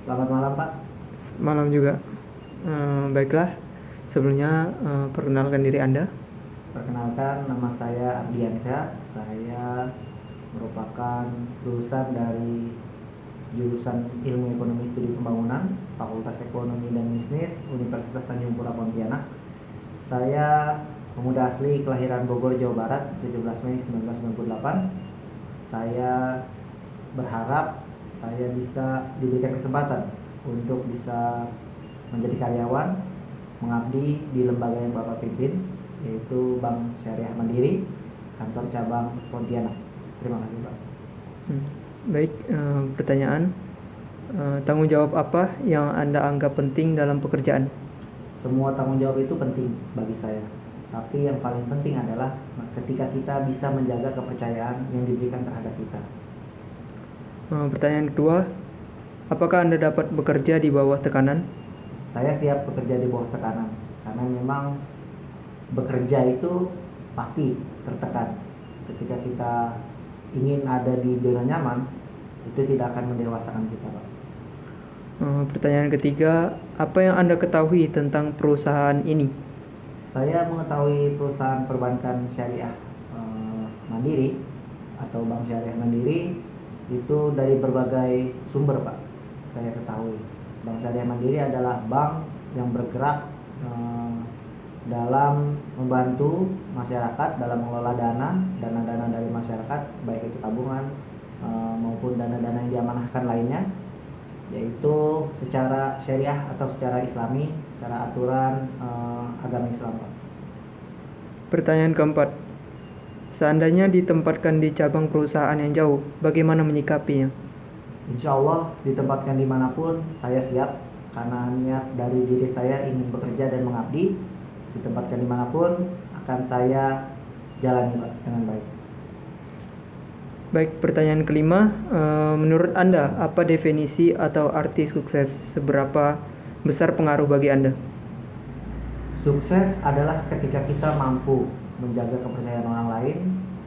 Selamat malam Pak. Malam juga. Baiklah, sebelumnya perkenalkan diri Anda. Perkenalkan, nama saya Ardiansyah. Saya merupakan lulusan dari jurusan Ilmu Ekonomi Studi Pembangunan, Fakultas Ekonomi dan Bisnis, Universitas Tanjung Pura Pontianak. Saya pemuda asli kelahiran Bogor, Jawa Barat, 17 Mei 1998. Saya berharap saya bisa diberikan kesempatan untuk bisa menjadi karyawan, mengabdi di lembaga yang Bapak pimpin, yaitu Bank Syariah Mandiri, kantor cabang Pontianak. Terima kasih Pak. Baik, pertanyaan. Tanggung jawab apa yang Anda anggap penting dalam pekerjaan? Semua tanggung jawab itu penting bagi saya, tapi yang paling penting adalah ketika kita bisa menjaga kepercayaan yang diberikan terhadap kita. Pertanyaan kedua, apakah Anda dapat bekerja di bawah tekanan? Saya siap bekerja di bawah tekanan, karena memang bekerja itu pasti tertekan. Ketika kita ingin ada di zona nyaman, itu tidak akan mendewasakan kita, Pak. Pertanyaan ketiga, apa yang Anda ketahui tentang perusahaan ini? Saya mengetahui perusahaan perbankan syariah Mandiri atau Bank Syariah Mandiri itu dari berbagai sumber, Pak. Saya ketahui Bank Syariah Mandiri adalah bank yang bergerak dalam membantu masyarakat dalam mengelola dana dari masyarakat, baik itu tabungan maupun dana-dana yang diamanahkan lainnya, yaitu secara syariah atau secara islami, secara aturan agama Islam, Pak. Pertanyaan keempat, seandainya ditempatkan di cabang perusahaan yang jauh, bagaimana menyikapinya? Insya Allah ditempatkan dimanapun saya siap, karena niat dari diri saya ingin bekerja dan mengabdi. Ditempatkan dimanapun akan saya jalani, Pak, dengan baik. Baik, pertanyaan kelima, menurut Anda apa definisi atau arti sukses? Seberapa besar pengaruh bagi Anda? Sukses adalah ketika kita mampu menjaga kepercayaan orang lain.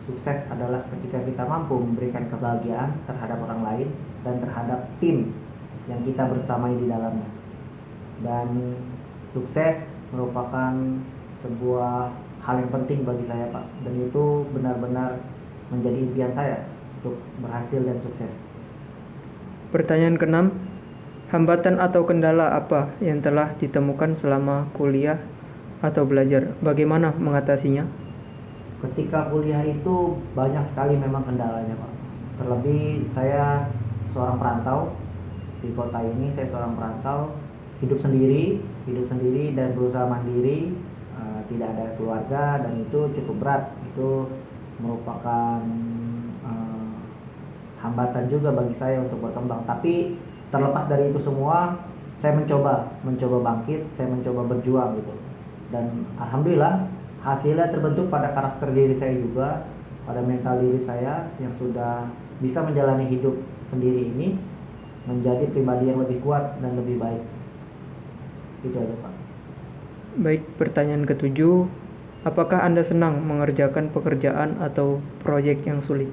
Sukses adalah ketika kita mampu memberikan kebahagiaan terhadap orang lain dan terhadap tim yang kita bersamai di dalamnya. Dan sukses merupakan sebuah hal yang penting bagi saya, Pak. Dan itu benar-benar menjadi impian saya untuk berhasil dan sukses. Pertanyaan keenam, hambatan atau kendala apa yang telah ditemukan selama kuliah atau belajar? Bagaimana mengatasinya? Ketika kuliah itu banyak sekali memang kendalanya, Pak. Terlebih saya seorang perantau di kota ini. Saya seorang perantau, hidup sendiri dan berusaha mandiri, tidak ada keluarga, dan itu cukup berat. Itu merupakan hambatan juga bagi saya untuk berkembang. Tapi terlepas dari itu semua, saya mencoba bangkit, saya mencoba berjuang gitu. Dan alhamdulillah hasilnya terbentuk pada karakter diri saya juga, pada mental diri saya yang sudah bisa menjalani hidup sendiri ini menjadi pribadi yang lebih kuat dan lebih baik. Itu aja, Pak. Baik, pertanyaan ketujuh, apakah Anda senang mengerjakan pekerjaan atau proyek yang sulit?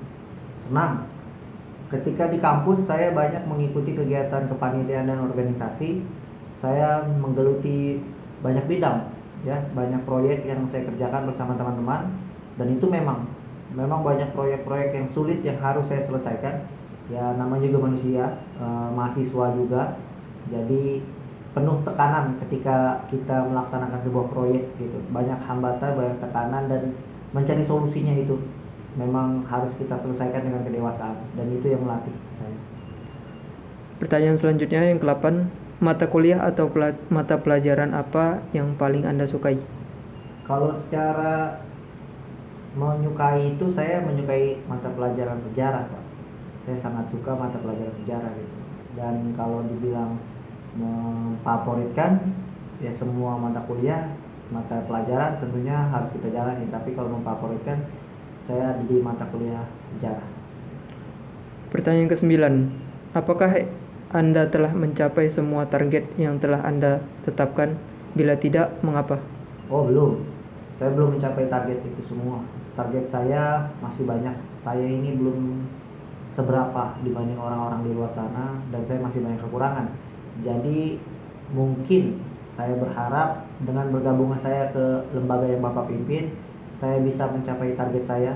Senang. Ketika di kampus saya banyak mengikuti kegiatan kepanitiaan dan organisasi. Saya menggeluti banyak bidang, ya, banyak proyek yang saya kerjakan bersama teman-teman, dan itu memang banyak proyek-proyek yang sulit yang harus saya selesaikan. Ya, namanya juga manusia, mahasiswa juga. Jadi penuh tekanan ketika kita melaksanakan sebuah proyek gitu. Banyak hambatan, banyak tekanan, dan mencari solusinya itu memang harus kita selesaikan dengan kedewasaan, dan itu yang melatih saya. Pertanyaan selanjutnya yang ke-8, mata kuliah atau mata pelajaran apa yang paling Anda sukai? Kalau secara menyukai itu, saya menyukai mata pelajaran sejarah, Pak. Saya sangat suka mata pelajaran sejarah gitu. Dan kalau dibilang memfavoritkan, ya semua mata kuliah, mata pelajaran tentunya harus kita jalani. Tapi kalau memfavoritkan, saya ada di mata kuliah sejarah. Pertanyaan ke-9, apakah Anda telah mencapai semua target yang telah Anda tetapkan? Bila tidak, mengapa? Oh, belum. Saya belum mencapai target itu semua. Target saya masih banyak. Saya ini belum seberapa dibanding orang-orang di luar sana, dan saya masih banyak kekurangan. Jadi mungkin saya berharap dengan bergabungnya saya ke lembaga yang Bapak pimpin, saya bisa mencapai target saya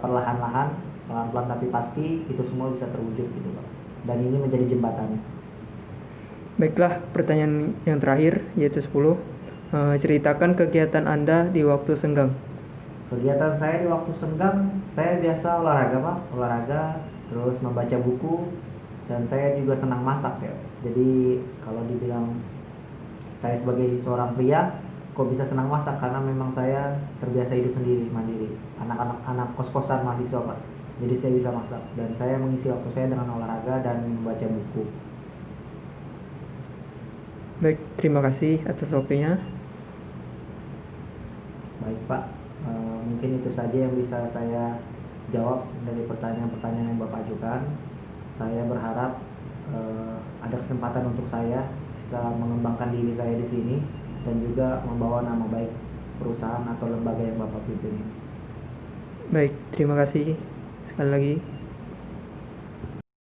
perlahan-lahan, pelan-pelan tapi pasti itu semua bisa terwujud gitu Pak. Dan ini menjadi jembatannya. Baiklah, pertanyaan yang terakhir yaitu 10. Ceritakan kegiatan Anda di waktu senggang. Kegiatan saya di waktu senggang, saya biasa olahraga Pak, terus membaca buku, dan saya juga senang masak ya. Jadi kalau dibilang saya sebagai seorang pria kok bisa senang masak, karena memang saya terbiasa hidup sendiri, mandiri, anak kos-kosan mahasiswa Pak. Jadi saya bisa masak dan saya mengisi waktu saya dengan olahraga dan membaca buku. Baik, terima kasih atas waktunya. Baik Pak, mungkin itu saja yang bisa saya jawab dari pertanyaan-pertanyaan yang Bapak ajukan. Saya berharap ada kesempatan untuk saya bisa mengembangkan diri saya di sini dan juga membawa nama baik perusahaan atau lembaga yang Bapak pimpin. Baik, terima kasih sekali lagi.